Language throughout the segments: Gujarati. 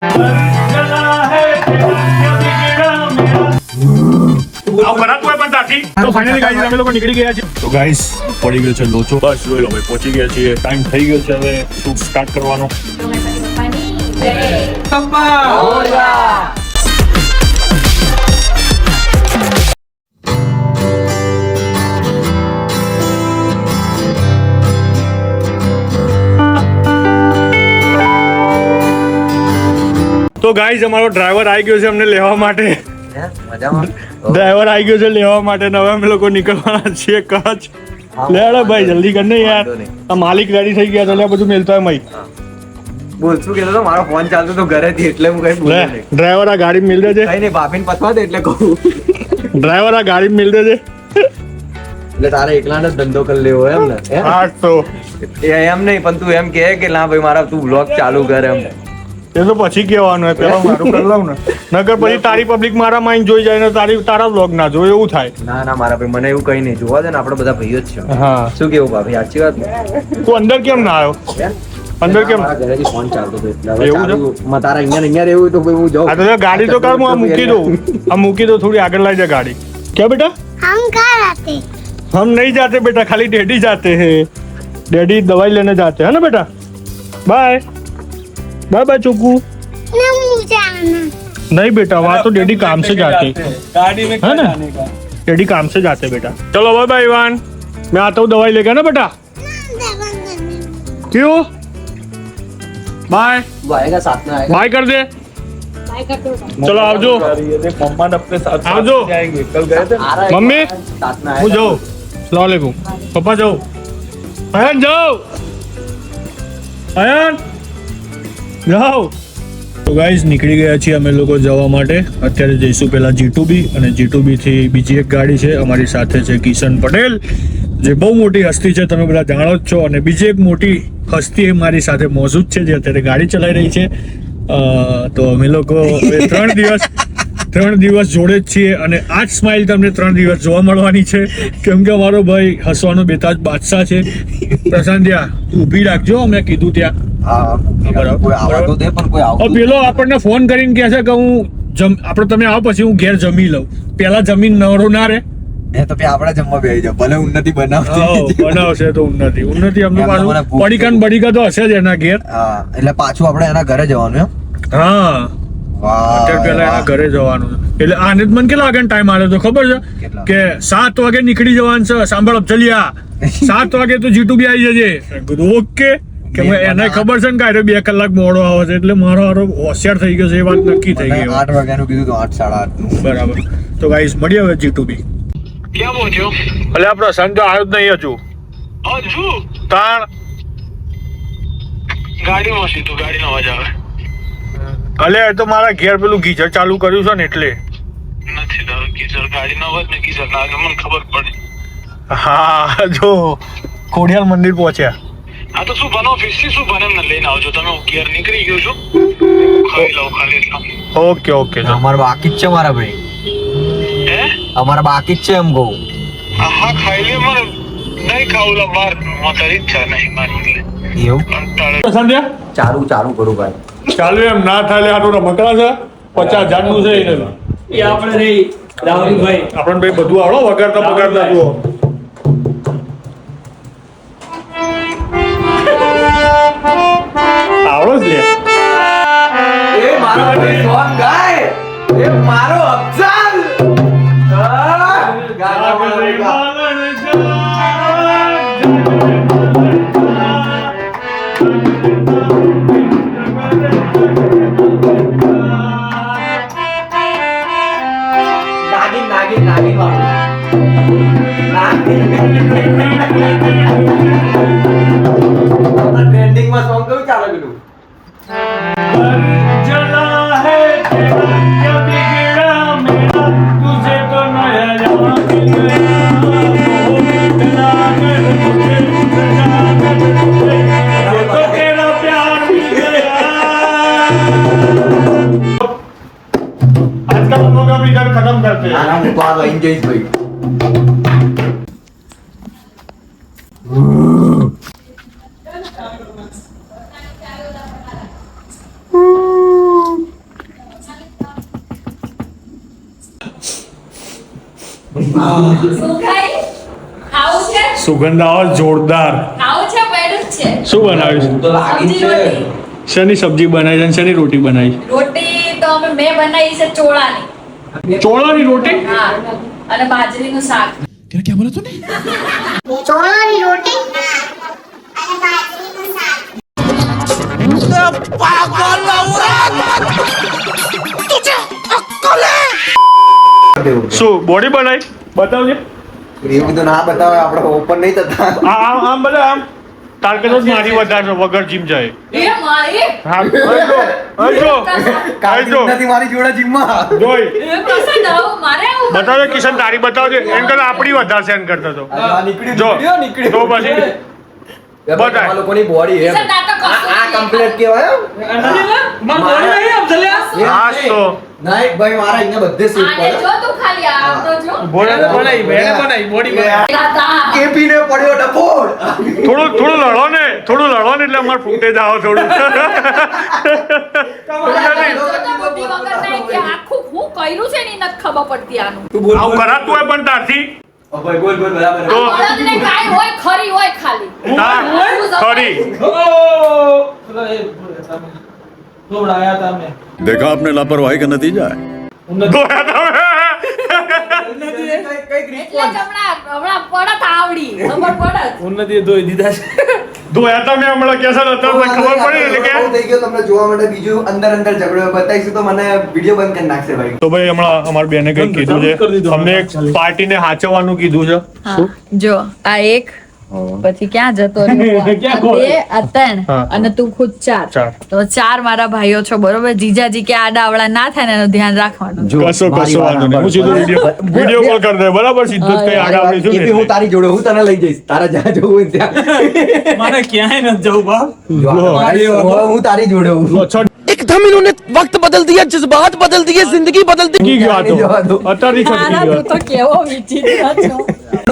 તો ફાઇનલી ગાઈસ અમે લોકો નીકળી ગયા છે. તો ગાઈસ પડી ગયો છે લોચો. બસ જોઈ લો, હવે પહોંચી ગયા છીએ. ટાઈમ થઈ ગયો છે હવે શૂટ સ્ટાર્ટ કરવાનો. તો ગાઈસ અમારો ડ્રાઈવર આવી ગયો છે અમને લેવા માટે. ડ્રાઈવર આવી ગયો છે લેવા માટે. હવે અમે લોકો નીકળવાના છીએ કચ્છ. લેડો ભાઈ જલ્દી કર ને યાર. આ માલિક રેડી થઈ ગયા તો બધું મેલતો હોય મય. બોલ શું કહેતો તો? મારો ફોન ચાલતો તો ઘરેથી એટલે હું કઈ બોલ્યો નહીં. ડ્રાઈવર આ ગાડી મિલ દે છે. કઈ નહીં, ભાભીને પતવા દે એટલે કહું. ડ્રાઈવર આ ગાડી મિલ દે છે. એટલે તારે એકલાને જ ધંધો કરી લેવો એમ ને? હા તો એમ નહીં, પણ તું એમ કહે કે ના ભાઈ મારા તું બ્લોગ ચાલુ કર એમ. એ તો પછી કહેવાનું હોય, પેલા મારું કરી લઉં ને. નકર પછી તારી પબ્લિક મારા માઇન્ડ જોઈ જાય ને તારા બ્લોગ ના જોય એવું થાય. ના ના મારા ભાઈ મને એવું કઈ નહીં. જોવા દે ને, આપણે બધા ભાઈઓ જ છે. હા શું કેવું ભાભી, સાચી વાત ને? તું અંદર કેમ ના આવ્યો? અંદર કેમ? મારા ઘરેથી ફોન ચાલતો હતો એટલે હવે એવું છે? ચાલુ તારા અહીંયા રહેવું હોય તો ભાઈ હું જાઉં. આ તો ગાડી તો કર, હું આ મૂકી દઉં. આ મૂકી દો, થોડી આગળ લઈ જા ગાડી. क्या बेटा? हम कहाँ आते? हम नहीं जाते बेटा, खाली डैडी जाते हैं. डैडी दवाई लेने जाते हैं ना बेटा. बाय बाय बाय चुकू. ना मुझे आना. नहीं बेटा, वहाँ तो डैडी काम से जाते गाड़ी में है क्या ना? जाने का? डैडी काम से जाते बेटा. चलो बाय बाय इवान, मैं आता हूँ दवाई लेकर ना बेटा. क्यों? बाय आएगा साथ में आएगा. बाय कर दे. चलो आवજો. देख मम्मा ने अपने साथ आवજો. जाएंगे. कल गए थे ना? मम्मी साथ में હું જાઉં. સલામ વાલેકુમ. પપ્પા જાઉં. અયન જાઉં. અયન જાઉં. તો ગાઈઝ નીકળી ગયા છીએ અમે લોકો જવા માટે. અત્યારે જઈશું પહેલા G2B અને G2B થી બીજી એક ગાડી છે. અમારી સાથે છે કિશન પટેલ, જે બહુ મોટી હસ્તી છે, તમે બધા જાણો જ છો. અને બીજી એક મોટી હસ્તી મારી સાથે મોજૂદ છે, જે અત્યારે ગાડી ચલાવી રહી છે. તો અમે લોકો હવે 3 દિવસ જોડે જ છીએ અને આ જ સ્માઇલ તમને 3 દિવસ જોવા મળવાની છે, કેમ કે અમારો ભાઈ હસવાનો બેતાજ બાદશાહ છે. પ્રશાંતિયા ઊભી રાખજો, મેં કીધું ત્યાં. કોઈ આવા તો દે પણ કોઈ આવતું પેલો આપણને ફોન કરીને કહે છે કે આપણે તમે આવો પછી હું ઘેર જમી લઉં. પેલા જમીન નવરો ના રે. એ તો આપણે જમવા બેસી જાવ. ભલે ઉન્નતિ બનાવશે તો ઉન્નતિ અમને પાછું પડીકા બડીકા તો હશે જ એના ઘેર. હા, એટલે પાછું આપણે એના ઘરે જવાનું એમ. હા, અત્યારે પેલા એના ઘરે જવાનું. એટલે આને જ મને કેટલા વાગે ટાઈમ આવ્યો તો ખબર છે કે 7 વાગે નીકળી જવાનું છે. સાંભળ ચલિયા 7 વાગે તો G2B આવી જજે. ઓકે કે એને ખબર છે ને કે 2 કલાક મોડો આવે છે, એટલે મારો હારો હોશિયાર થઈ ગયો છે. એ વાત નક્કી થઈ ગઈ. 8 વાગ્યાનું કીધું તો 8 સાડા 8 બરાબર. તો ગાઈસ મળીએ હવે G2B. क्या पहुंचो? એટલે આપણો સંતો આવ્યો જ નહીં હજુ. हजू તાણ गाड़ी में सी तो गाड़ी નો અવાજ આવે. અલે એ તો મારા ઘેર પેલું ગીઝર ચાલુ કર્યું છે ને એટલે. નથી તારો ગીઝર ગાડી નો અવાજ ને ગીઝર ના મને ખબર પડી. હા, જો ખોડિયાર મંદિર પહોંચ્યા. આ તો શું બનો ફિશી શું બને ને લઈને આવજો તમે. હું ઘેર નીકળી ગયો છું, ખાઈ લઉં ખાલી એટલા. Okay okay. અમારે બાકી જ છે મારા ભાઈ. હે અમારે બાકી જ છે એમ કહું. હા ખાઈ લે. મને નહીં ખાવું લા બાર મારી ઈચ્છા નહીં મારી એટલે એવું કંટાળે. ચાલુ કરું ભાઈ. ચાલુ એમ ના થાય લે. આટલું રમકડા છે 50,000 નું છે એને. એ આપણે નહીં રાવણીભાઈ. આપણને ભાઈ બધું આવડો વગાડતા જુઓ. આવડો જ લે. એ મારો સોંગ ગાય. એ મારો અફઝલ. નાગિન ટ્રેન્ડિંગમાં સોંગ કયું ચાલે પેલું? खत्म करते हैं. હું તો આ લઈને જઈશ ભાઈ. શું ખાઈ? ખાવું છે? સુગંધ આવે જોરદાર. ખાવું છે? પેડું જ છે. શું બનાવ્યું? તો લાગી સબ્જી છે. રોટી. શેની સબ્જી બનાવી છે અને શેની રોટી બનાવી? રોટી તો મેં બનાવી છે ચોળાની. ચોળાની રોટી? હા. અને બાજરીનું શાક. ચોળાની રોટી અને બાજરીનું શાક. શું બોડી બનાવી? બતાવજે. એવું બધું ના બતાવે આપણે ઓપન નહીં થતા. આમ બધા આમ તારકે તો મારી વધારે વગર જીમ જાય. એ મારી હા કાઢી નથી મારી જોડે જીમમાં. જોઈ એ પ્રસન્ન આવું મારે આવું બતાવજે કિશન તારી બતાવજે એમ કરતા આપણી વધારશે એમ કરતા તો આ નીકળ્યું જો નીકળ્યું તો પછી બતાય. આ લોકોની બોડી એમ કિશન નાટક કરશો આ નહીં. કમ્પ્લીટ કહેવાય હા તો ના એક ભાઈ મારા અહીંયા બધે સેટ આને પડે જો તું ખાલી આમ તો જો બોડી દાદા. કેપીને પડ્યો ડફોડ. થોડું લડો ને એટલે અમારે ફૂટેજ આવો થોડું જો તો બુદ્ધિ વગર નહીં કે આખું હું કર્યું છે ને ઈ નથી ખબર પડતી આનું. તું બોલ આવું કરાતું હોય પણ તારથી ભાઈ બોલ બરાબર તો બળદને કાંઈ હોય ખરી હોય ખાલી. તાર ખરી देखा आपने लापरवाही का नतीजा है દોયા તમે. એટલે જ હમણાં પડત આવડી ખબર પડત. દોયા તમે હમણાં કેસર હતા તો ખબર પડી એટલે કે બહુ થઈ ગયો તમને જોવા માટે બીજું અંદર ઝઘડો બતાવીશું તો મને વિડિયો બંધ કરી નાખશે ભાઈ. તો ભાઈ હમણાં અમારી બેને કઈ કીધું છે અમને એક પાર્ટીને હાચવવાનું કીધું છે. જો આ એક પછી ક્યાં જતો રહ્યો? આ બે, આ ત્રણ હા. અને તું ખુદ ચાર. ચાર. તો ચાર મારા ભાઈઓ છો બરોબર. જીજાજી કે આડા અવળા ના થાય ને એનું ધ્યાન રાખવાનું. કશો વાંધો નહીં હું સીધો વિડીયો કોલ કરી દે બરાબર સીધું જ કઈ આગળ આવડી એ બી હું તારી જોડે હું તને લઈ જઈશ તારા જ્યાં જવું હોય ત્યાં. મારે ક્યાંય નથી જવું બાપ. હું તારી જોડે હું. एकदम इन्होंने वक्त बदल दिया जज्बात बदल दिए जिंदगी बदल दी ઠીક ગયો આ તો અત્યારથી તારા ખટકી તું તો કેવો વિચિત્ર છો.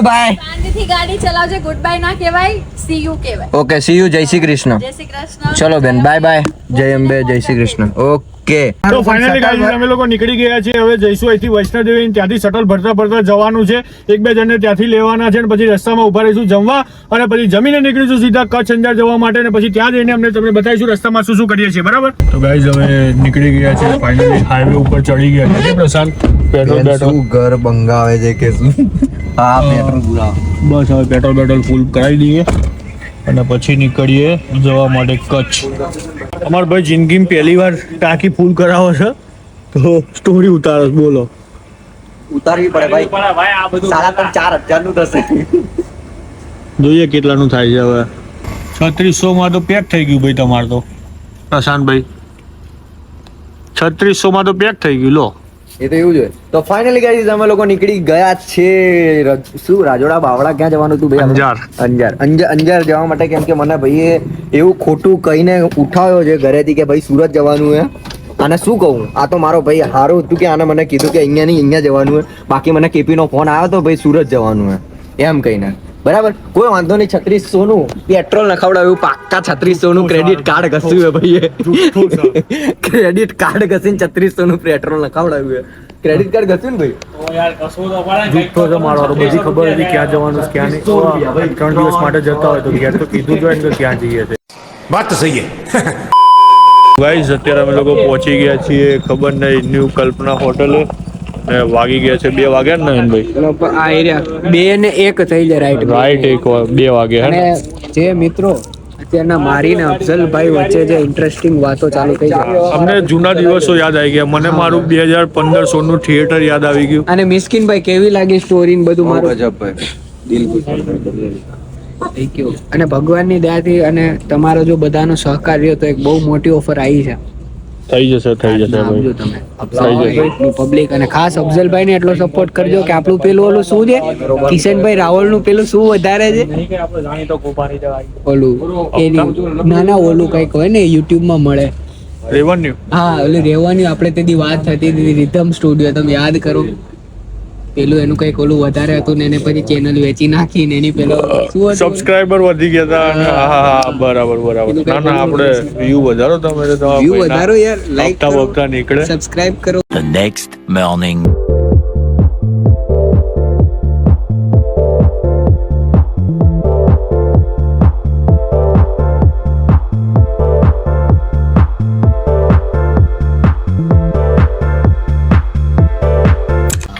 बाय શાંતિથી ગાડી ચલાવજે. ગુડ બાય ના કહેવાય, સી યુ કહેવાય. ઓકે સી યુ જય શ્રી કૃષ્ણ. જય શ્રી કૃષ્ણ. ચલો બેન બાય બાય જય અંબે જય શ્રી કૃષ્ણ. ઓકે તો ફાઇનલી ગાઈઝ અમે લોકો નીકળી ગયા છીએ. હવે જઈશું અહીંથી વૈષ્ણોદેવી ત્યાંથી શટલ ભરતા જવાનું છે. એક બે જણને ત્યાંથી લેવાના છે અને પછી રસ્તામાં ઉભા રહીશું જમવા અને પછી જમીને નીકળીશું સીધા કચ્છ અંજાર જવા માટે અને પછી ત્યાં જઈને અમને તમને બતાવીશું રસ્તામાં શું શું કરીએ છીએ બરાબર. તો ગાઈઝ હવે નીકળી ગયા છે ફાઇનલી હાઈવે ઉપર ચડી ગયા છે પ્રશાંત. પેટ્રોલ પેટ્રોલ ઘર બંગાવે છે કે શું? હા પેટ્રોલ પૂરા. બસ હવે પેટ્રોલ ફૂલ કરાવી દઈએ અને પછી નીકળીએ જવા માટે કચ્છ. અમાર ભાઈ જિંદગીમાં પહેલી વાર ટાંકી ફૂલ કરાવો છે તો સ્ટોરી ઉતારો છો, બોલો. ઉતારવી પડે ભાઈ. 3,500 નું થશે. જોઈએ કેટલાનું થાય છે હવે. 3600 માં તો પેક થઈ ગયું ભાઈ તમારે તો પ્રશાંતભાઈ. 3600 માં તો પેક થઈ ગયું લો. એ તો એવું જ હોય. તો ફાઇનલી ગાઈઝ અમે લોકો નીકળી ગયા છે શું રાજોડા બાવળા ક્યાં જવાનું હતું ભાઈ? અંજાર જવા માટે. કેમ કે મને ભાઈએ એવું ખોટું કહીને ઉઠાવ્યો છે ઘરેથી કે ભાઈ સુરત જવાનું હે. આને શું કહું? આ તો મારો ભાઈ હારું હતું કે આને મને કીધું કે અહીંયા નહીં અહીંયા જવાનું હે. બાકી મને કેપી નો ફોન આવ્યો તો ભાઈ સુરત જવાનું હે એમ કહીને. બરાબર કોઈ વાંધો નહીં. 3600 નું પેટ્રોલ નખાવડાવ્યું. પાક્કા 3600 નું ક્રેડિટ કાર્ડ ઘસ્યું હે ભાઈએ. ક્રેડિટ કાર્ડ ઘસીને 3600 નું પેટ્રોલ નખાવડાવ્યું હે. ક્રેડિટ કાર્ડ ઘસ્યું ને ભાઈ. જૂઠો છે મારો. બધી ખબર હતી ક્યાં જવાનું છે ક્યાં નહીં. 3 દિવસ માટે જતા હોય તો ઘેર તો કીધું જ હોય ને કે ક્યાં જઈએ છે. बात तो सही है ગાઈઝ અત્યારે અમે લોકો પહોંચી ગયા છીએ ખબર નહીં ન્યૂ કલ્પના હોટલે ને વાગી ગયા છે 2 વાગ્યા ને નયનભાઈ? આ એરિયા 2 ને 1 થઈ જાય રાઈટ 2 વાગે હે ને? જે મિત્રો અત્યારના મારી ને અફઝલભાઈ વચ્ચે જે ઇન્ટરેસ્ટિંગ વાતો ચાલુ થઈ છે અમને જૂના દિવસો યાદ આવી ગયા. મને મારું 2015 નું થિયેટર યાદ આવી ગયું. અને મિસ્કિનભાઈ કેવી લાગી સ્ટોરી ને બધું મારું ગજબ ભાઈ. દિલ થઈ ગયું. અને ભગવાનની દયાથી અને તમારો જો બધાનો સહકાર રહ્યો તો એક બહુ મોટી ઓફર આવી છે. થઈ જશે આવજો ભાઈ. તમે અફઝલભાઈ પબ્લિક અને ખાસ અફઝલભાઈ ને એટલો સપોર્ટ કરજો કે આપણું પેલું ઓલું શું છે કિશનભાઈ રાવલ નું પેલું શું વધારે છે ઓલું એની નાના ઓલું કઈક હોય ને યુટ્યુબ માં મળે. રેવન્યુ હા ઓલું રહેવાની આપણે તેની વાત થતી હતી રિધમ સ્ટુડિયો તમે યાદ કરો. પેલું એનું કઈક ઓલું વધારે હતું ને એને પછી ચેનલ વેચી નાખી ને એની પેલો શું હતું સબસ્ક્રાઇબર વધી ગયા હતા અને હા બરાબર ના આપણે વ્યૂ વધારો તમે વ્યૂ વધારો યાર લાઈક હપ્તા નીકળે. સબસ્ક્રાઇબ કરો. The next morning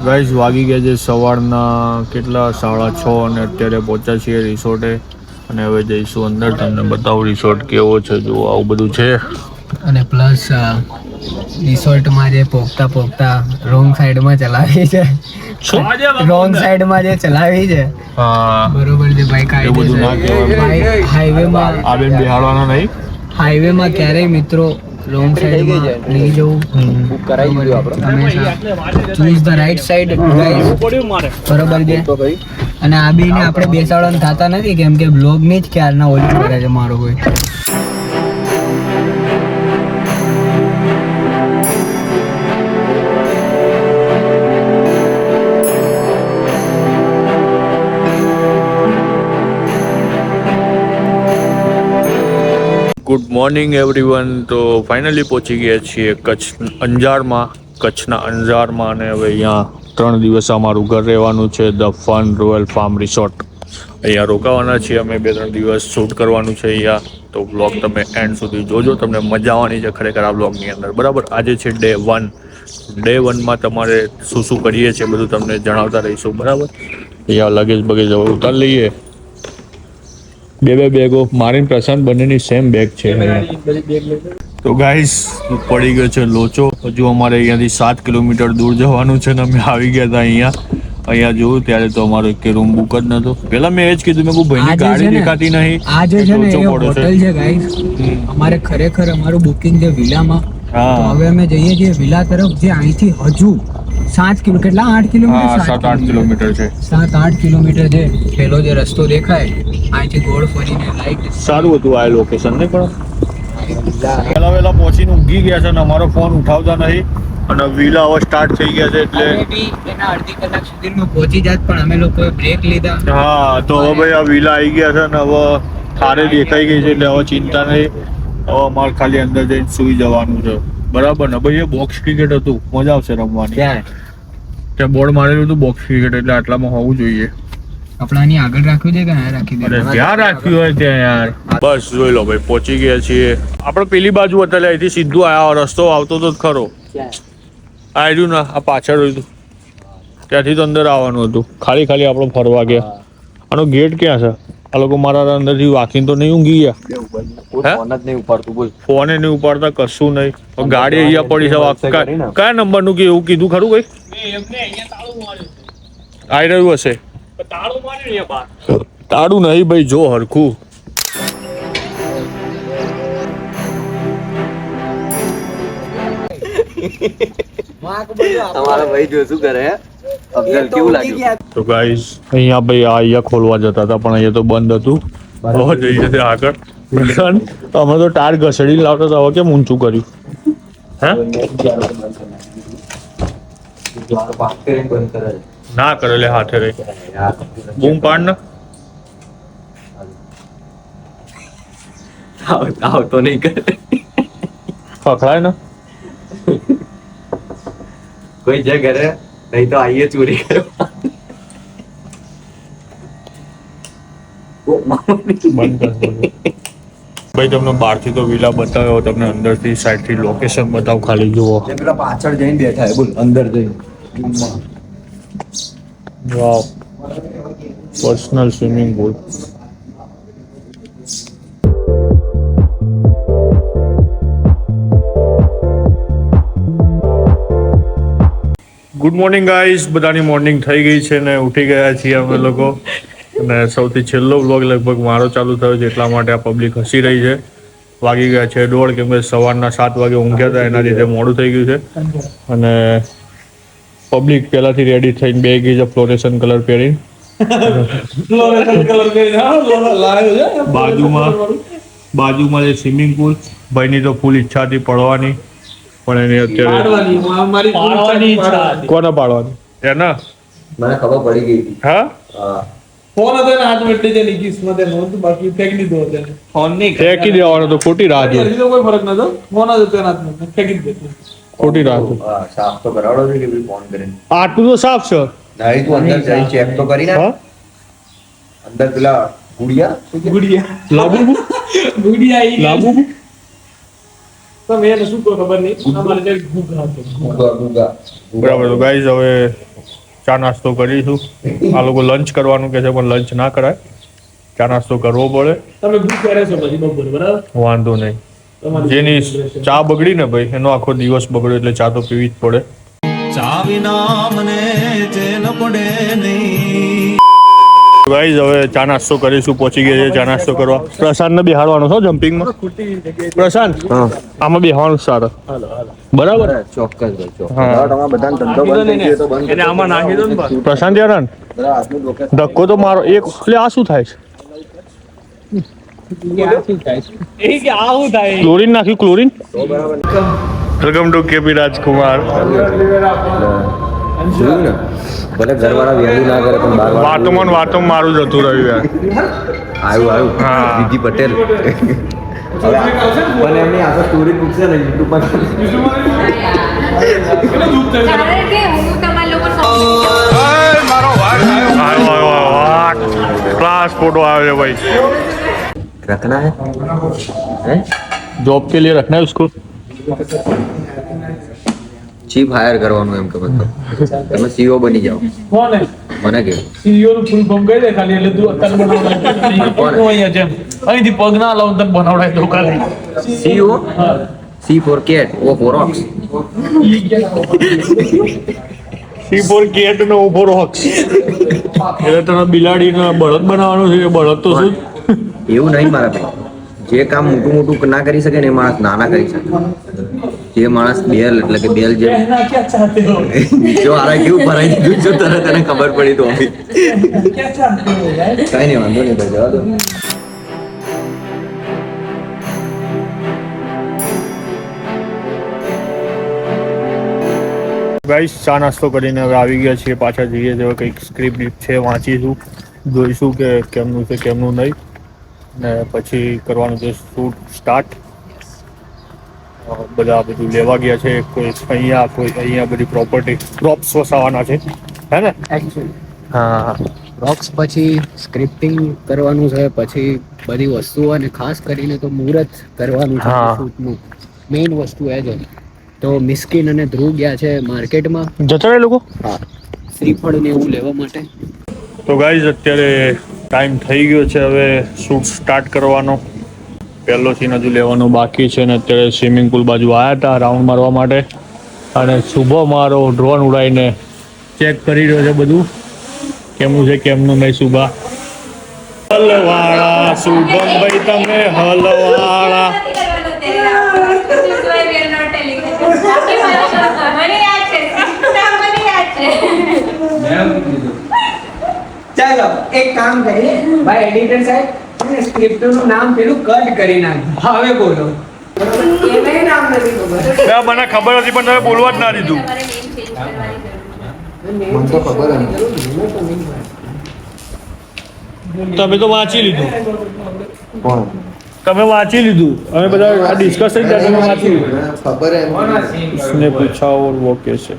ગાઈઝ વાગી ગયા છે સવારના કેટલા 6:30 અને અત્યારે પહોંચ્યા છીએ રિસોર્ટે અને હવે જઈશું અંદર. તમને બતાવું રિસોર્ટ કેવો છે. જો આવું બધું છે. અને પ્લસ રિસોર્ટમાં જે પોગતા રોંગ સાઈડમાં ચલાવી છે, રોંગ સાઈડમાં જે ચલાવી છે હા બરોબર છે ભાઈ. એ બધું ના કહેવાય. હાઈવેમાં આ બેન બિહાડવાના નહીં. હાઈવેમાં ક્યારેય મિત્રો રોંગ સાઈડમાં નહીં જવું. બુક કરાવી દીધું આપણે. હંમેશા ચૂઝ ધ રાઈટ સાઈડ બરોબર છે. અને આ બેને આપણે બેસાડવાનું થતા નથી કેમ કે બ્લોગ ની જ ક્યારના ઓલી કરે છે મારો કોઈ. Good morning everyone. તો ફાઇનલી પહોંચી ગયા છીએ કચ્છના અંજારમાં અને હવે અહીંયા 3 દિવસ અમારું ઘર રહેવાનું છે. The fun royal farm resort અહીંયા રોકાવાના છીએ અમે. 2-3 દિવસ શૂટ કરવાનું છે અહીંયા. તો બ્લોગ તમે એન્ડ સુધી જોજો, તમને મજા આવવાની છે ખરેખર આ બ્લોગની અંદર. બરાબર, આજે છે ડે 1. ડે 1માં તમારે શું શું કરીએ છીએ બધું તમને જણાવતા રહીશું. બરાબર, અહીંયા લગેજ બગેજ હવે ઉતારી લઈએ. 2 બેગો મારી પ્રશાંત બંનેની સેમ બેગ છે. તો ગાઈસ પડી ગયો છે લોચો. હજુ અમારે અહીંયાથી 7 કિલોમીટર દૂર જવાનું છે ને અમે આવી ગયા હતા અહીંયા જોયું ત્યારે તો અમારો એક રૂમ બુક જ નતો. પેલા મેં એ જ કીધું, મેં કોઈ ભાઈની ગાડી દેખાતી નહીં. આ જે છે ને એ હોટલ છે ગાઈસ. અમારે ખરેખર અમારું બુકિંગ છે વિલામાં. તો હવે અમે જઈએ છીએ વિલા તરફ, જે અહીંથી હજુ 7 કિલો કેટલા 8 કિલોમીટર 7-8 કિલોમીટર છે. 7-8 કિલોમીટર છે. પેલો જે રસ્તો દેખાય અહીંથી ગોળ ફરીને લાઈટ સારું હતું આ લોકેશન ને. પણ પહેલા પહોંચીને ઊંઘી ગયા છે ને અમારો ફોન ઉઠાવતા નહીં. અને વિલા હવે સ્ટાર્ટ થઈ ગયા છે એટલે એના અડધી કલાક સુધીમાં પહોંચી જાત પણ અમે લોકોએ બ્રેક લીધા. હા, તો હવે ભાઈ આ વિલા આવી ગયા છે ને હવે થારે દેખાઈ ગઈ છે એટલે હવે ચિંતા નહીં. હવે અમારે ખાલી અંદર જઈને સુઈ જવાનું છે. બરાબર ને ભાઈ? એ બોક્સ ક્રિકેટ હતું, મજા આવશે રમવાની. ત્યાં બોર્ડ મારેલું હતું બોક્સ ક્રિકેટ, એટલે આટલામાં હોવું જોઈએ. આપણે આની આગળ રાખ્યું છે કે ના રાખી અરે દે? જ્યાં રાખ્યું હોય ત્યાં યાર. બસ જોઈ લો ભાઈ, પહોંચી ગયા છીએ આપણે. પેલી બાજુ હતા, અહીંથી સીધું આ રસ્તો આવતો તો જ ખરો. આ રહ્યું ને, આ પાછળ રહ્યું ત્યાંથી તો અંદર આવવાનું હતું. ખાલી આપણે ફરવા ગયા. આનો ગેટ ક્યાં છે? આ લોકો મારા અંદરથી વાકીને તો નહીં ઊંઘી ગયા. ફોન જ નહીં ઉપાડતું બોલ. ફોને નહીં ઉપાડતા, કશું નહીં. ગાડી અહીંયા પડી છે. કયા નંબરનું કે એવું કીધું ખરું કઈ? આવી રહ્યું હશે. તાળું નહીં ભાઈ, જો હરખું. તમારા ભાઈ જો શું કરે હે? અફઝલ કેવું લાગ્યું? તો ગાઈસ અહીંયા ભાઈ અહીંયા ખોલવા જતા હતા પણ અહીંયા તો બંધ હતું. હવે જઈએ છે આગળ. અમે તો ટાયર ઘસડીને લાવતા હતા, હવે કેમ ઊંચું કર્યું? હે ના કરે લે, હાથે રહી બૂમ પાડ ને. આવતો નહીં કરે. પકડાય ને કોઈ છે ઘરે? નહીં તો આઈએ ચોરી કરવા. બંધ કર ભાઈ. તમને બહારથી તો વિલા બતાવ્યો, તમને અંદરથી સાઈડથી લોકેશન બતાવ. ખાલી જુઓ, પેલા પાછળ જઈને બેઠા હે બોલ, અંદર જઈને. Wow, personal swimming pool. Good morning guys. બધાની મોર્નિંગ થઈ ગઈ છે ને ઉઠી ગયા છીએ અમે લોકો. અને સૌથી છેલ્લો વ્લોગ લગભગ મારો ચાલુ થયો છે, એટલા માટે આ પબ્લિક હસી રહી છે. વાગી ગયા છે 1:30, કેમ કે સવારના 7 વાગે ઊંઘ્યા હતા, એના લીધે મોડું થઈ ગયું છે. અને પબ્લિક પહેલાથી રેડી થઈને બે ગઈ છે ફ્લોરેસન કલર પહેરીને. બાજુમાં જે સ્વિમિંગ પુલ, ભાઈની તો ફૂલ ઈચ્છા હતી પડવાની, પણ એની અત્યારે કોને પાડવાની એના મને ખબર પડી ગઈ હતી. હા, ફોન હતો ને હાથ મેટલી છે ની કિસ્મત એનો તો બાકી ફેંકી દીધો હતો એને. ફોન નહીં ફેંકી દેવાનો તો ખોટી રાહ છે. એનો કોઈ ફરક નતો, ફોન હતો તેના હાથમાં ફેંકી દીધો. ખોટી રાહ છે. હા, સાફ તો કરાવડો છે કે ભાઈ ફોન કરીને. આટલું તો સાફ છે. નહીં તું અંદર જઈ ચેક તો કરી ના. હા, અંદર પેલા ગુડિયા ગુડિયા લાબુ ગુડિયા ઈ લાબુ તમે એને શું કહો ખબર નહીં. અમારે જે ગુગા હતો. ગુગા ગુગા બરાબર. તો ગાઈઝ હવે ચા નાસ્તો કરીશું. આ લોકો લંચ કરવાનું કે છે પણ લંચ ના કરાય, ચા નાસ્તો કરવો પડે. તમે ગ્રુપ કરે છો પછી બપોરે બરાબર. વાંધો નહીં. જેની ચા બગડી ને ભાઈ એનો આખો દિવસ બગડ્યો, એટલે ચા તો પીવી જ પડે. ગાઈઝ હવે ચા નાસ્તો કરીશું, પહોંચી ગયા છે ચા નાસ્તો કરવા. પ્રશાંતને બેહાડવાનો છો જમ્પિંગમાં. પ્રશાંત આમાં બેહવાનું સારું બરાબર. ચોક્કસ ભાઈ ચોક્કસ. હા. તમારા બધાનો ધંધો બંધ થઈ ગયો તો બંધ એને આમાં નાખી દો ને બસ. પ્રશાંત યાર ધક્કો તો મારો એક. એટલે આ શું થાય છે? એ કે આ શું થાય? ક્લોરીન નાખ્યું, ક્લોરીન. વેલકમ ટુ કેપી રાજકુમાર. જોયું ને ભલે ઘરવાળા વેલી ના કરે પણ બાર વાતોમાં મારું જતું રહ્યું યાર. આવ્યું હા. વિધિ પટેલ હવે પણ એમની આગળ સ્ટોરી પૂછશે ને યુટ્યુબ પર કારણ કે હું તમારા લોકો क्लास फोटो आया भाई. रखना है हैं? जॉब के लिए रखना है उसको. ચીફ હાયર કરવાનું એમ કે મતલબ તમે સીઓ બની જાઓ. કોણ હે? મને કે સીઈઓ નું ફૂલ ફોર્મ કહી દે ખાલી, એટલે તું અત્યારે બનાવડાય. કોણ? અહીંયા જેમ અહીંથી પગ ના લાવું તને બનાવડાય તો ખાલી. C O C for cat O for ox. C for cat નો ઉભો રોક્સ. એટલે તને બિલાડીનો બળદ બનાવવાનો છે. બળદ તો શું? એવું નહીં મારા ભાઈ, જે કામ મોટું મોટું ના કરી શકે ને એ માણસ નાના કરી શકે. જે માણસ બેલ એટલે કે બેલ જે कहना क्या चाहते हो? જો આરા કેવું ભરાઈ દીધું જો તરત તને ખબર પડી તો क्या चाहते हो यार? કઈ નહીં વાંધો નહીં ભાઈ, જવા દો. ગાઈસ ચા નાસ્તો કરીને હવે આવી ગયા છીએ, પાછા જઈએ છીએ. હવે કંઈક સ્ક્રિપ્ટ છે વાંચીશું, જોઈશું કે કેમનું છે કેમનું નહીં, ને પછી કરવાનું છે શૂટ સ્ટાર્ટ. બધા બધું લેવા ગયા છે, કોઈ અહીંયા બધી પ્રોપર્ટી પ્રોપ્સ વસાવાના છે, હે ને? હા. રોક્સ પછી સ્ક્રિપ્ટિંગ કરવાનું છે, પછી બધી વસ્તુઓ, અને ખાસ કરીને તો મુહૂર્ત કરવાનું છે હા. શૂટનું. મેઇન વસ્તુ એ છે. તો મિસ્કિન અને ધ્રુવ ગયા છે માર્કેટમાં. જતા રહે લોકો. હા, શ્રીફળ ને એવું લેવા માટે. તો ગાઈઝ અત્યારે ટાઈમ થઈ ગયો છે હવે શૂટ સ્ટાર્ટ કરવાનો. પહેલો સીન હજુ લેવાનો બાકી છે, ને અત્યારે સ્વિમિંગ પુલ બાજુ આવ્યા હતા રાઉન્ડ મારવા માટે, અને શુભ મારો ડ્રોન ઉડાડીને ચેક કરી રહ્યો છે બધું કેમનું છે કેમનું નહીં. શુભા હલવાળા, શુભમ ભાઈ તમે હલવાળા. ચાલો એક કામ કરીએ ભાઈ એડિટર સાહેબ, સ્ક્રિપ્ટ નું નામ પેલું કટ કરી નાખ. હવે બોલો. એને નામ નથી ખબર. મને ખબર હતી પણ તમે બોલવા જ ના દીધું. મને તો ખબર જ તમે તો વાંચી લીધું. કોણ તમે વાંચી લીધું. અમે બધા ડિસ્કસ થઈ ગયા, તમે વાંચી લીધું. ખબર એમ उसने पूछा और वो कैसे.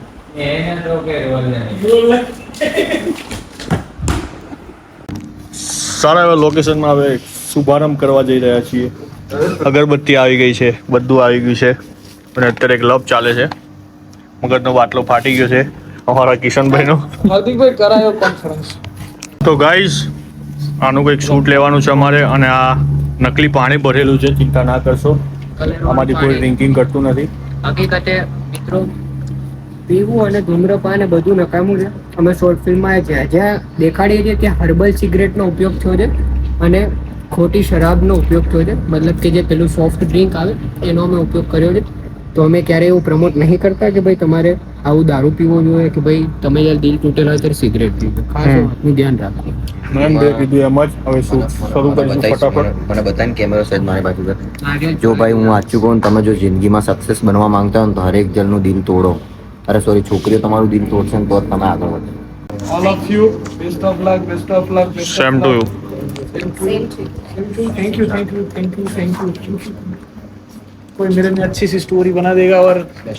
સારા એવા લોકેશનમાં હવે શુભારંભ કરવા જઈ રહ્યા છીએ. અગરબત્તી આવી ગઈ છે, બધું આવી ગયું છે, અને અત્યારે એક લપ ચાલે છે. મગજનો બાટલો ફાટી ગયો છે અમારા કિશનભાઈનો. હાર્દિકભાઈ કરાયો કોન્ફરન્સ. તો ગાઈઝ આનું કંઈક શૂટ લેવાનું છે અમારે, અને આ નકલી પાણી ભરેલું છે, ચિંતા ના કરશો, આમાંથી કોઈ ડ્રિંકિંગ કરતું નથી. હકીકતે મિત્રો પીવું અને ધૂમ્રપાન એ બધું નકામું છે. અમે શોર્ટ ફિલ્મમાં જ્યાં દેખાડીએ છીએ ત્યાં હર્બલ સિગરેટનો ઉપયોગ થયો છે અને ખોટી શરાબનો ઉપયોગ થયો છે. મતલબ કે જે પેલું સોફ્ટ ડ્રિંક આવે એનો અમે ઉપયોગ કર્યો છે. તો અમે ક્યારેય એવું પ્રમોટ નહીં કરતા કે ભાઈ તમારે આવું દારૂ પીવો જોઈએ, કે ભાઈ તમે જ્યારે દિલ તૂટેલા હોય ત્યારે સિગરેટ પીવો. ખાસ વાતનું ધ્યાન રાખો. મેમ બે કીધું એમ જ. હવે શૂટ શરૂ કરીશું ફટાફટ. મને બતાવીને કેમેરો સેટ મારી બાજુ કર. જો ભાઈ હું વાંચું કહું, તમે જો જિંદગીમાં સક્સેસ બનવા માંગતા હો ને તો હરેક જણનું દિલ તોડો. અરે સોરી, છોકરીઓ તમારું દિલ તોડશે ને તો જ તમે આગળ વધો. All of you, best of luck, best of luck, best of same to luck. You. Thank you. कोई मेरे में अच्छी सी स्टोरी बना देगा और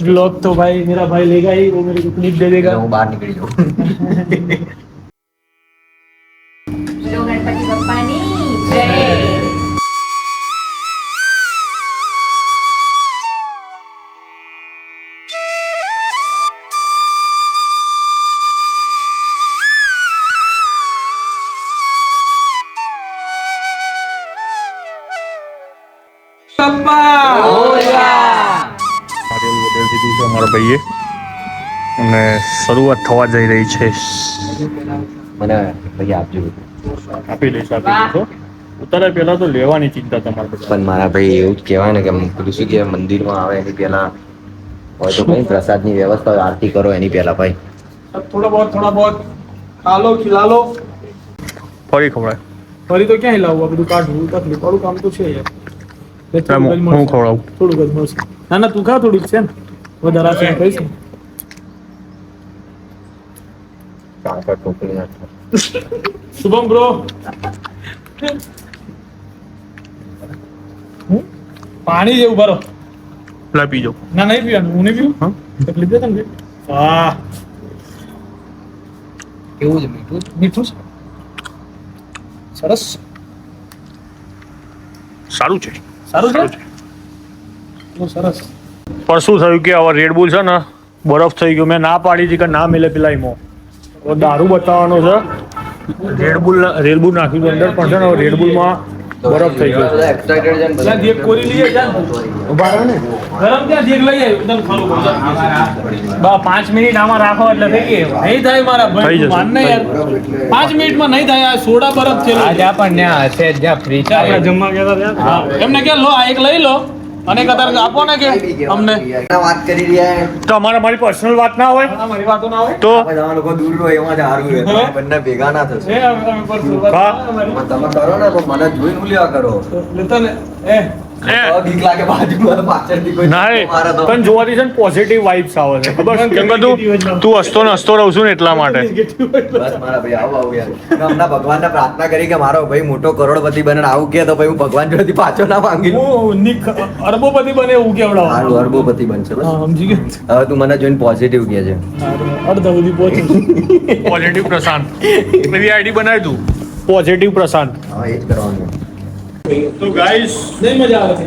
ब्लॉग तो भाई मेरा भाई लेगा ही, वो मेरे को क्लिप दे देगा. હું બહાર નીકળી જાઉં. ગણપતિ બાપ્પાની જય. નારિયેલ વગેરે દીધું છે અમારા ભાઈએ અને શરૂઆત થવા જઈ રહી છે. મને ભાઈ આપજો. આપી દઈશ ઉતારે પહેલા તો લેવાની ચિંતા તમારે બધા. પણ મારા ભાઈ એવું જ કહેવાય ને કે પેલું શું કહેવાય, મંદિરમાં આવે એની પહેલા હોય તો કઈ પ્રસાદની વ્યવસ્થા હોય, આરતી કરો એની પહેલા ભાઈ. थोड़ा बहुत खा लो खिला लो. ફરી ખવડાય ફરી તો ક્યાં હિલાવવું, આ બધું કાઢવું તકલીફ વાળું કામ તો છે યાર. હું ખવડાવું. થોડુંક જ મળશે. ના ના તું ખા, થોડુંક છે ને વધારે છે કહીશ ને. કાંકર ટોપલી નાખ. શુભમ બ્રો પાણી જેવું ભરો. લા પીજો. ના નહીં પીવાનું, હું નહીં પીવું. હા તકલીફ છે તમને? વાહ કેવું છે મીઠું? મીઠું છે સરસ. સારું છે. સારું છે બહુ સરસ. પણ શું થયું કે હવે રેડબુલ છે ને બરફ થઈ ગયો. મેં ના પાડી હતી કે ના મિલે પેલા એમાં. હવે દારૂ બતાવવાનો છે. રેડબુલ નાખ્યું અંદર પણ છે ને હવે રેડબુલમાં બરફ થઈ ગયો. એક્સાઇટેડ છે ને બધા. દેખ કોરી લઈએ જા ઉભા રહો ને. ગરમ ત્યાં દેખ લઈ આવ એકદમ ખરું બા 5 મિનિટ આમાં રાખો એટલે થઈ ગઈ. નહીં થાય મારા થઈ ભાઈ, જશે. માન ને યાર 5 મિનિટમાં નહીં થાય. આ સોડા બરફ છે જા પણ ત્યાં હશે જ્યાં ફ્રી છે આપણે જમવા ગયા હતા એમને કે લો આ એક લઈ લો અને કદાર આપો ને કે અમને. વાત કરી રહ્યા તો અમારે મારી પર્સનલ વાત ના હોય મારી વાતો ના હોય તો બધા લોકો દૂર રહો એમાં જ હારું રહે. તમે બંને ભેગા ના થશે. અમે પરસું વાત હા. પણ તમે કરો ને તો મને જોઈને ઉલ્યા કરો. લેતો ને બીક લાગે બાજુમાં પાછળથી કોઈ ના મારે તો. પણ જોવાથી છે ને પોઝિટિવ વાઇબ્સ આવે છે ખબર છે? કેમ કે તું હસતો ને હસતો રહું છું ને એટલા માટે. બસ મારા ભાઈ આવું આવું યાર. મેં હમણાં ભગવાનને પ્રાર્થના કરી કે મારો ભાઈ મોટો કરોડપતિ બને ને આવું કે તો ભાઈ હું ભગવાન જોડેથી પાછો ના માંગી લઉં. હું અરબોપતિ બને એવું કેવડાવ. સારું અરબોપતિ બનશે બસ. સમજી ગયા. હવે તું મને જોઈને પોઝિટિવ કહે છે. અડધા સુધી પહોંચી. પોઝિટિવ પ્રશાંત એવી આઈડી બનાવી તું પોઝિટિવ પ્રશાંત. હા એ જ કરવાનું. તો ગાઈસ નહીં મજા આવે.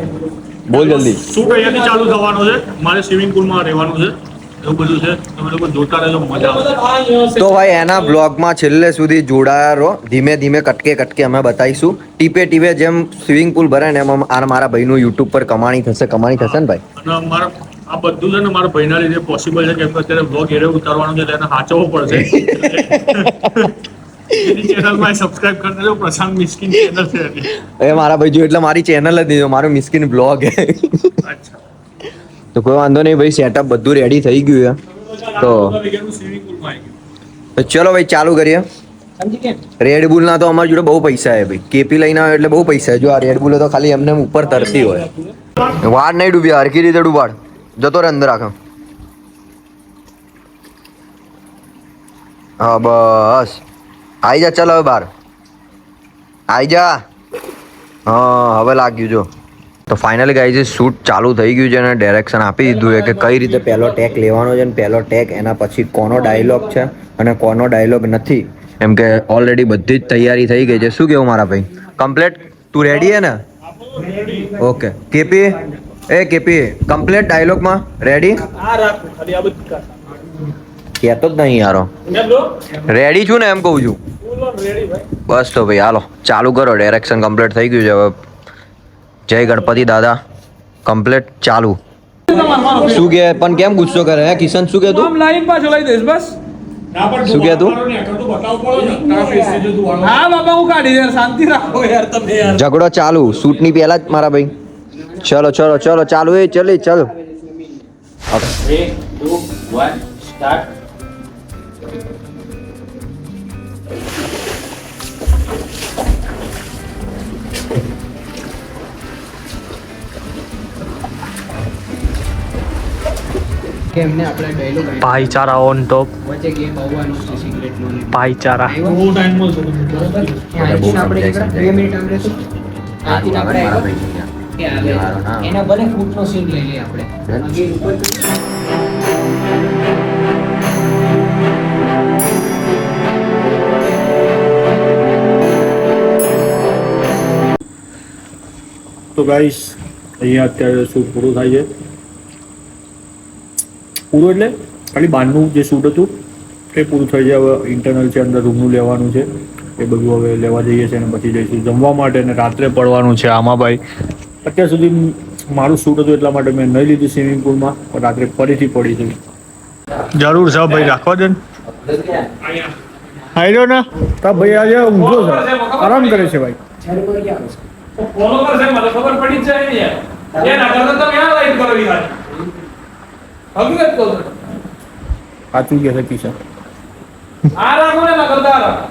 બોલ જલ્દી. શૂટ અહીંયાથી ચાલુ થવાનું છે. મારે સ્વિમિંગ પુલમાં રહેવાનું છે. એવું બધું છે. તમે લોકો જોતા રહેજો, મજા આવશે. તો ભાઈ એના બ્લોગમાં છેલ્લે સુધી જોડાયા રહો. ધીમે ધીમે કટકે અમે બતાવીશું. ટીપે ટીપે જેમ સ્વિમિંગ પુલ ભરાય ને એમ આ મારા ભાઈનું યુટ્યુબ પર કમાણી થશે ને ભાઈ. અને મારા આ બધું છે ને મારા ભાઈના લીધે પોસિબલ છે કેમ કે અત્યારે બ્લોગ એરે ઉતારવાનું છે એટલે એને સાચવવો પડશે. એની ચેનલમાં સબસ્ક્રાઇબ કરી દેજો. પ્રશાંત મિસ્કિન ચેનલ છે એની. એ મારા ભાઈ જો એટલે મારી ચેનલ જ નહીં, મારું મિસ્કિન બ્લોગ હે. અચ્છા તો કોઈ વાંધો નહીં ભાઈ, સેટઅપ બધું રેડી થઈ ગયું છે. તો સ્વિમિંગ પુલમાં આવી ગયું. તો ચલો ભાઈ ચાલુ કરીએ. રેડબુલ ના તો અમારી જોડે બહુ પૈસા છે ભાઈ. કેપી લઈને આવે એટલે બહુ પૈસા છે. જો આ રેડબુલ તો ખાલી એમને એમ ઉપર તરતી હોય. વાળ નહીં ડૂબ્યા, હરખી રીતે ડૂબાડ. જતો રે અંદર આખો. હા બસ આઈ જા. ચાલ હવે બહાર આઈ જા. હા હવે લાગ્યું જો. તો ફાઇનલી ગાઈઝ શૂટ ચાલુ થઈ ગયું છે અને ડાયરેક્શન આપી દીધું છે કે કઈ રીતે પહેલો ટેક લેવાનો છે અને પહેલો ટેક એના પછી કોનો ડાયલોગ છે અને કોનો ડાયલોગ નથી. એમ કે ઓલરેડી બધી જ તૈયારી થઈ ગઈ છે. શું કેવું મારા ભાઈ? કમ્પ્લીટ? તું રેડી હે ને? ઓકે. કેપી કેપી કમ્પ્લીટ ડાયલોગમાં રેડી? આ રાખો ખાલી આ બધું કાઢ. કહેતો જ નહીં યારો. રેડી છું ને એમ કહું છું. રેડી ભાઈ. બસ તો ભાઈ હાલો ચાલુ કરો. ડાયરેક્શન કમ્પ્લીટ થઈ ગયું છે. હવે જય ગણપતિ દાદા. કમ્પ્લીટ ચાલુ. શું કે પણ કેમ ગુસ્સો કરે હે કિશન? શું કે તું? આમ લાઈન પાછો લઈ દઈશ બસ. શું કે તું? હા બાબા હું કાઢી યાર, શાંતિ રાખો યાર તમે યાર. ઝઘડો ચાલુ શૂટની પહેલા જ મારા ભાઈ. ચલો ચલો ચલો ચાલુ. એ ચલી ચલ. 3, 2, 1 સ્ટાર્ટ. કેમને આપણે ડાયલોગ ભાઈચારા ઓન ટોપ. વચ્ચે ગેમ આવવાનો છે સિગરેટ નો. ભાઈચારા. બહુ ટાઈમ નો છે બરાબર. આપણે 2 મિનિટ આમ રહેશું. આથી આપણે એના ભલે ફૂટનો સીન લઈ લઈએ આપણે. આગળ ઉપર તો ગાઈસ અહીંયા અત્યારે શૂટ પૂરું થાય છે. પૂરું એટલે ખાલી બહારનું જે શૂટ હતું એ પૂરું થઈ જાય. હવે ઇન્ટરનલ છે, અંદર રૂમનું લેવાનું છે, એ બધું હવે લેવા જઈએ છીએ અને પછી જઈશું જમવા માટે અને રાત્રે પડવાનું છે આમાં ભાઈ. અત્યાર સુધી મારું શૂટ હતું એટલા માટે મેં નહીં લીધું સ્વિમિંગ પુલમાં, પણ રાત્રે ફરીથી પડી જઈ. જરૂર છે ભાઈ, રાખવા દે ને. આયરો ને તા ભાઈ આજે ઊંઘો છે, આરામ કરે છે ભાઈ. ફોલો કરશે મને ખબર પડી જ જાય ને યાર. એ ના કરતો તો ક્યાં લાઈટ કરો યાર. હકીકત કહું છું. સાચું કહે છે કિશન. આ રાખો ને ના કરતા આ રાખો.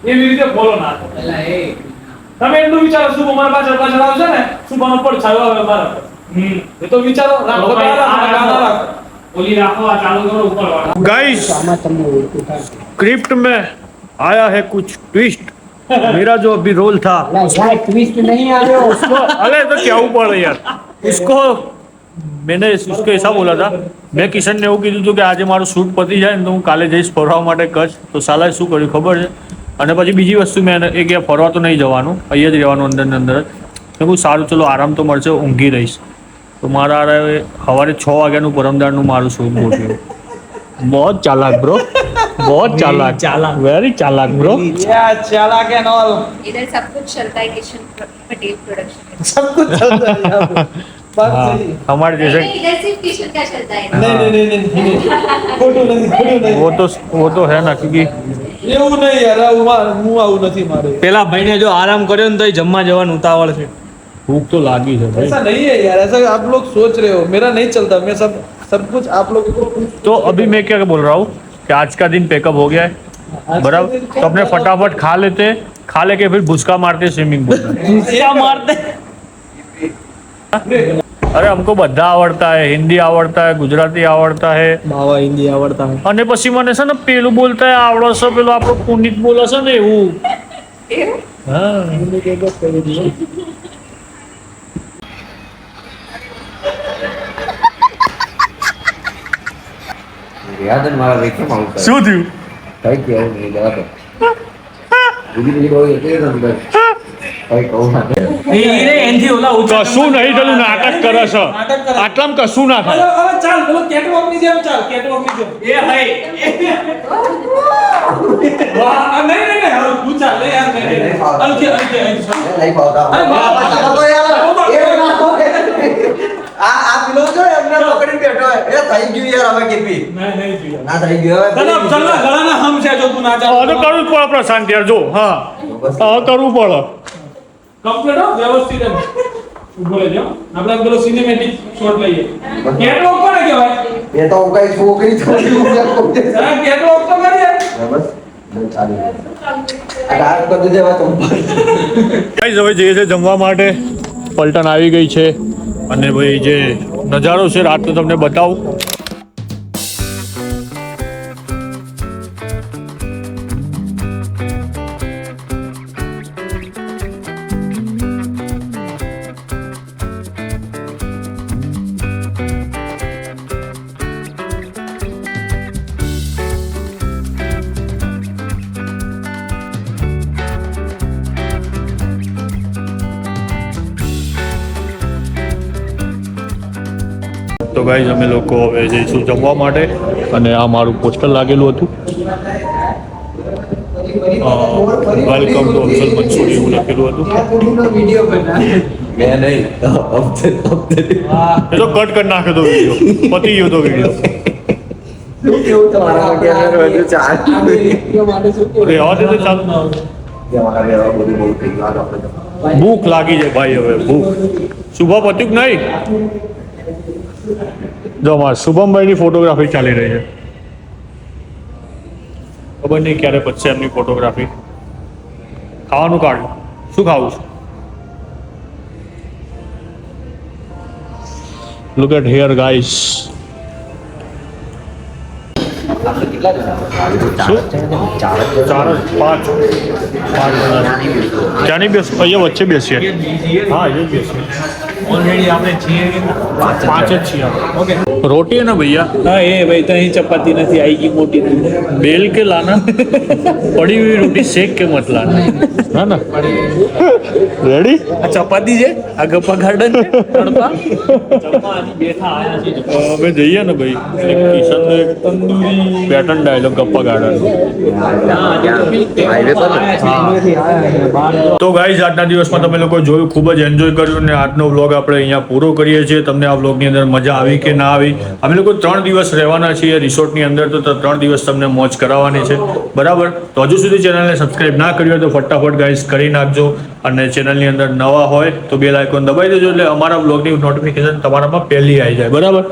એવી રીતે ફોલો ના કરો. તમે એટલું વિચારો શું મારા પાછળ આવશે ને શું પર છાયો આવે મારા પર. એ તો વિચારો રાખો તો આ રાખો. ઓલી રાખો આ ચાલુ કરો ઉપર વાળા. गाइस स्क्रिप्ट में आया है कुछ ट्विस्ट. मेरा जो अभी रोल था ट्विस्ट नहीं आ रहे हो उसको, अरे तो क्या ऊपर यार, उसको मैंने उसको ऐसा बोला था, મેં કિશનને એવું કીધું હતું કે આજે મારું શૂટ પતી જાય ને તો હું કાલે જઈશ ફરવા માટે કચ્છ. તો સાલાએ શું કર્યું ખબર છે? અને પછી બીજી વસ્તુ મેં એ કે ફરવા તો નહીં જવાનું, અહીંયા જ રહેવાનું અંદર ને અંદર જ. મેં કહું સારું ચલો આરામ તો મળશે, ઊંઘી રહીશ. તો મારા સવારે 6 વાગ્યાનું પરમદારનું મારું શૂટ ગોઠવ્યું. बहुत चालाक ब्रो, बहुत चालाक, वेरी चालाक ब्रो. ચાલાક એન્ડ ઓલ इधर सब कुछ चलता है किशन पटेल प्रोडक्शन में. सब कुछ चलता है यहाँ पे. बात हाँ, सही. हमारे जैसे इधर सिर्फ किशन का चलता है. नहीं ખોટું નહીં. वो तो है ना, क्योंकि એવું નહીં યાર, હું આવું નથી મારે. પેલા ભાઈને જો આરામ કર્યો ને તો જમવા જવાનું ઉતાવળ છે. भूख तो लागी है भाई. ऐसा नहीं है यार, ऐसा आप लोग सोच रहे हो, मेरा नहीं चलता. मैं सब कुछ आप लोगों को तो अभी मैं क्या बोल रहा हूँ कि आज का दिन पैकअप हो गया है बराबर, तो अपने फटाफट खा लेते, खा लेके फिर भुसका मारते स्विमिंग पूल में. ભૂસિયા મારતે. अरे हमको બધા આવડતા है, हिंदी आवड़ता है, गुजराती आवड़ता है, બાવા હિન્દી આવડતા હોય. અને પછી મને છે ને પેલું બોલતા આવડે છે, પેલું આપણો પુનિત બોલે છે ને એવું. હા યાદ ને મારા ભાઈ કેમ આવું કરે? શું થયું? કઈ કેવું નહીં, જવા દો. બીજી કોઈ એટલે જ અંદર કઈ કહું ના. એનથી ઓલા કશું નહીં થયું, નાટક કરે છે. આટલામાં કશું ના થાય. હવે ચાલ પેલો કેટવોક ની જેમ ચાલ, કેટવોક ની જેમ. એ ભાઈ વાહ, નહીં હવે તું ચાલ લે યાર. નહીં ફાવતા. અલકે નહીં ફાવતા. અરે બાપ, આ તો યાર, એ ના હોય. આ પેલો જો એમને પકડી બેઠો હે. એ થઈ ગયું યાર, હવે કેપી નહીં જીયા. ના થઈ ગયું હવે. તને ચલના ગળાના હમ છે જો તું ના ચાલ. હવે તો કરવું જ પડે પ્રશાંત યાર, જો હા હવે કરવું પડે. કમ્પ્લીટ હો, વ્યવસ્થિત એમ ઉભો રહેજો. આપણે પેલો સિનેમેટિક શોટ લઈએ. કેટવોક કોને કહેવાય? એ તો કઈ છોકરી છોકરી હા, કેટવોક તો કરીએ. બસ ચાલી આ ડાર્ક કરી દેવા તો ગાઈસ હવે જઈએ છે જમવા માટે. પલટન આવી ગઈ છે અને ભાઈ જે નજારો છે રાતનો તમને બતાવું. તો ગાઈઝ અમે લોકો હવે જઈશું જમવા માટે અને આ મારું પોસ્ટર લાગેલું હતું, વેલકમ ટુ અફઝલ મંસૂરી એવું લખેલું હતું. વિડિયો બના. મેં નહીં એ તો કટ કરી નાખ્યો તો વિડીયો, પતી ગયો તો વિડીયો. કેવું તમારા કેમેરો હજુ ચાલ વિડિયો માટે શું કે રહેવા દે તો ચાલુ. તમારા વ્યવહાર બધું બહુ થઈ ગયું. આપણે ભૂખ લાગી જાય ભાઈ, હવે ભૂખ. શુભા પત્યું કે નહીં? જો અમારા શુભમભાઈની ફોટોગ્રાફી ચાલી રહી છે. ખબર નહીં ક્યારે પતશે એમની ફોટોગ્રાફી. ખાવાનું કાઢ, શું ખાવું છે? Look at here guys. આપણે કેટલા જણા શું? ચાર જ ચાર જ, પાંચ જણા. ક્યાંની અહીંયા વચ્ચે બેસીએ. હા એ જ બેસીએ. ઓલરેડી આપણે છીએ. પાંચ જ છીએ. ઓકે रोटी है ना भैया? હા એ ભાઈ તો અહીં ચપાતી નથી આવી ગઈ મોટી. बेल के लाना, पड़ी हुई रोटी सेक के मत लाना, है ना? रेडी? આ ચપાતી છે આ ગપ્પા ગાર્ડન છે તડકા જમવા આજે બેઠા આયા છે. અમે જઈએ ને ભાઈ, એક કિશન એક તંદૂરી પેટર્ન ડાયલોગ ગપ્પા ગાર્ડન. હાઈવે પર તો ગાઈઝ આજના દિવસમાં તમે લોકો જોયું, ખૂબ જ એન્જોય કર્યું ને આજનો વ્લોગ વ્લોગ આપણે અહીંયા પૂરો કરીએ છીએ. તમને આ વ્લોગની અંદર મજા આવી કે ના આવી? અમે લોકો 3 દિવસ રહેવાના છીએ રિસોર્ટની અંદર, તો 3 દિવસ તમને મોજ કરાવવાની છે, બરાબર? તો હજુ સુધી ચેનલને સબસ્ક્રાઇબ ના કરી હોય તો ફટાફટ ગાઈઝ કરી નાખજો, અને ચેનલની અંદર નવા હોય તો બેલ આઇકોન દબાવી દેજો, એટલે અમારા વ્લોગની નોટિફિકેશન તમારામાં પહેલી આવી જાય, બરાબર?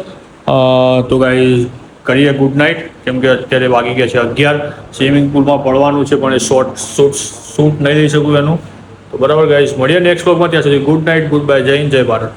તો ગાઈઝ કરીએ ગુડ નાઇટ, કેમ કે અત્યારે વાગી ગયા છે 11. સ્વિમિંગ પુલમાં પડવાનું છે, પણ એ શૂટ નહીં લઈ શકું એનું. તો બરાબર ગાઈઝ, મળીએ નેક્સ્ટ વ્લોગમાં. ત્યાં સુધી ગુડ નાઇટ, ગુડ બાય, જય હિન્દ, જય ભારત.